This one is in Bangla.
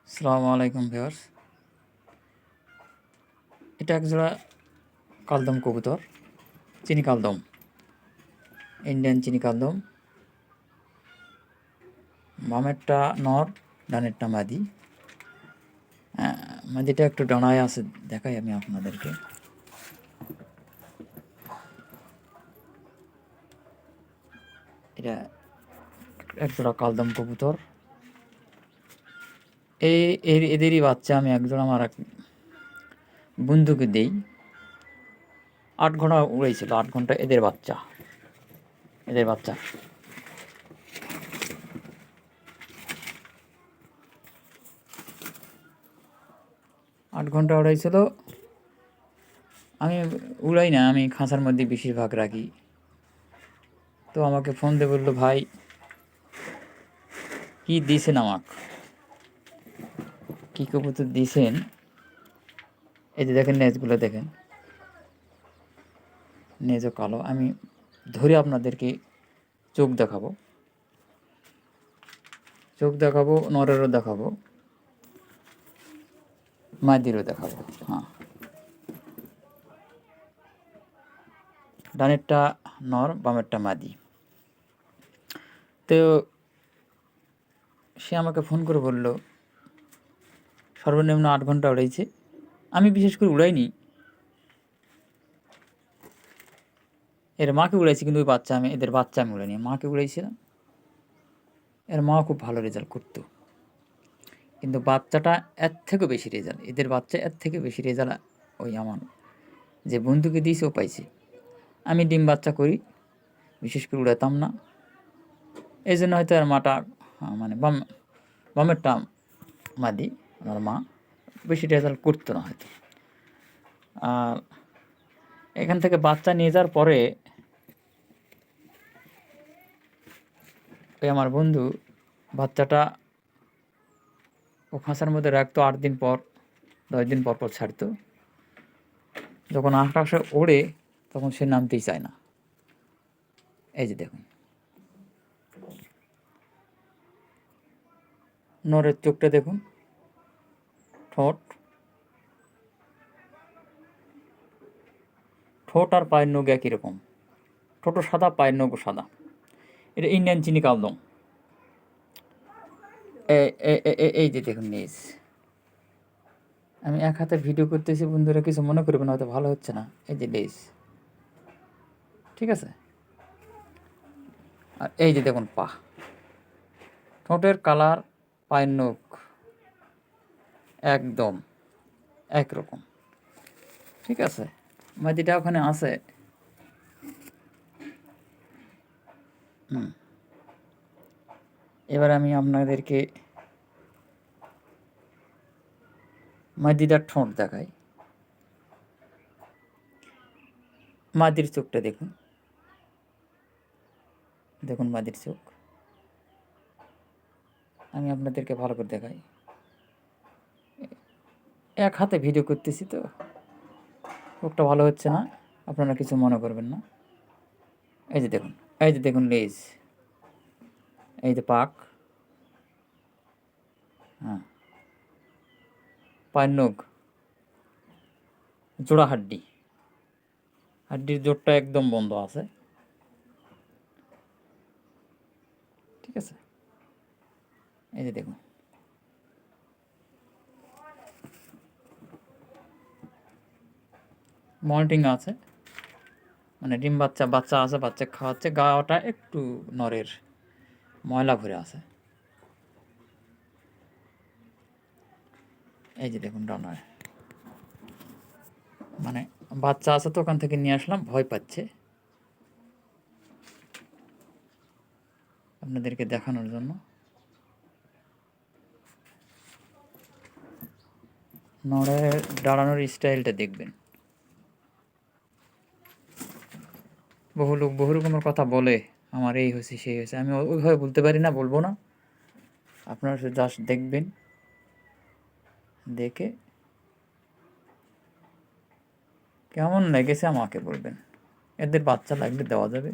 আসসালামু আলাইকুম ভিউয়ার্স। এটা একজোড়া কালদম কবুতর, চিনি কালদম, ইন্ডিয়ান চিনি কালদম। বামেরটা নর, ডানেরটা মাদি। মাদিটা একটু ডানায় আছে, দেখাই আমি আপনাদেরকে। এটা একজোড়া কালদম কবুতর। এদেরই বাচ্চা আমি একজোড়া আমার এক বন্ধুকে দেই। 8 ঘন্টা উড়েছিল, 8 ঘন্টা এদের বাচ্চা। 8 ঘন্টা উড়াইছিল। আমি উড়াই না, আমি খাঁচার মধ্যে বেশিরভাগ রাখি। তো আমাকে ফোন দিয়ে বললো, ভাই কি দিয়েছেন আমাকে, কী কবুতর দিয়েছেন। এই যে দেখেন, নেজগুলো দেখেন, নেজও কালো। আমি ধরে আপনাদেরকে চোখ দেখাবো, নরেরও দেখাবো, মাদিরও দেখাবো। হ্যাঁ, ডানেরটা নর, বামেরটা মাদি। তো সে আমাকে ফোন করে বলল, সর্বনিম্ন 8 ঘন্টা উড়াইছে। আমি বিশেষ করে উড়াইনি, এর মাকে উড়াইছি, কিন্তু ওই বাচ্চা এদের বাচ্চা আমি উড়াইনি, মাকে উড়াইছিলাম। এর মাও খুব ভালো রেজাল্ট করতো, কিন্তু বাচ্চাটা এর থেকেও বেশি রেজাল্ট, এদের বাচ্চা এর থেকে বেশি রেজাল্ট ওই আমার যে বন্ধুকে দিয়েছে ও পাইছে। আমি ডিম বাচ্চা করি, বিশেষ করে উড়াতাম না, এই জন্য হয়তো আর মাটা মানে বামেরটা মাদি, আমার মা বেশি রেজাল্ট করতো না হয়তো। আর এখান থেকে বাচ্চা নিয়ে যাওয়ার পরে ওই আমার বন্ধু বাচ্চাটা ও খাঁচার মধ্যে রাখতো, 8 দিন পর 10 দিন পর ছাড়তো। যখন আকাশে ওড়ে তখন সে নামতেই চায় না। এই যে দেখুন, নরের চোখটা দেখুন, ঠোঁট আর পায়ের নখ একই রকম। ঠোঁটও সাদা, পায়ের নখও সাদা। এটা ইন্ডিয়ান চিনি কালদম। এই যে দেখুন নিজ, আমি এক হাতে ভিডিও করতেছি, বন্ধুরা কিছু মনে করবেন, হয়তো ভালো হচ্ছে না। এই যে লেজ, ঠিক আছে। আর এই যে দেখুন পা, ঠোঁটের কালার, পায়ের নখ একদম একরকম, ঠিক আছে। মাদিটা ওখানে আছে। এবার আমি আপনাদেরকে মাদিটার ঠোঁট দেখাই। মাদির চোখটা দেখুন, দেখুন মাদির চোখ। আমি আপনাদেরকে ভালো করে দেখাই, এক হাতে ভিডিও করতেছি তো চোখটা ভালো হচ্ছে না, আপনারা কিছু মনে করবেন না। এই যে দেখুন, এই যে দেখুন লেজ, এই যে পাক, হ্যাঁ, পায়ের নখ, জোড়া হাড্ডির জোরটা একদম বন্ধ আছে, ঠিক আছে। এই যে দেখুন, মল্টিং আছে, মানে ডিম বাচ্চা আছে, বাচ্চা খাওয়াচ্ছে। গাটা একটু নরের ময়লা ভরে আছে। এই যে দেখুন ডানায়, মানে বাচ্চা আছে তো ওখান থেকে নিয়ে আসলাম, ভয় পাচ্ছে আপনাদেরকে দেখানোর জন্য। নরের দাঁড়ানোর স্টাইলটা দেখবেন। বহু লোক বহু রকমের কথা বলে, আমার এই হয়েছে সেই হয়েছে, আমি ওইভাবে বলতে পারি না, বলবো না। আপনারা শুধু জাস্ট দেখবেন, দেখে কেমন লেগেছে আমাকে বলবেন। এদের বাচ্চা লাগলে দেওয়া যাবে।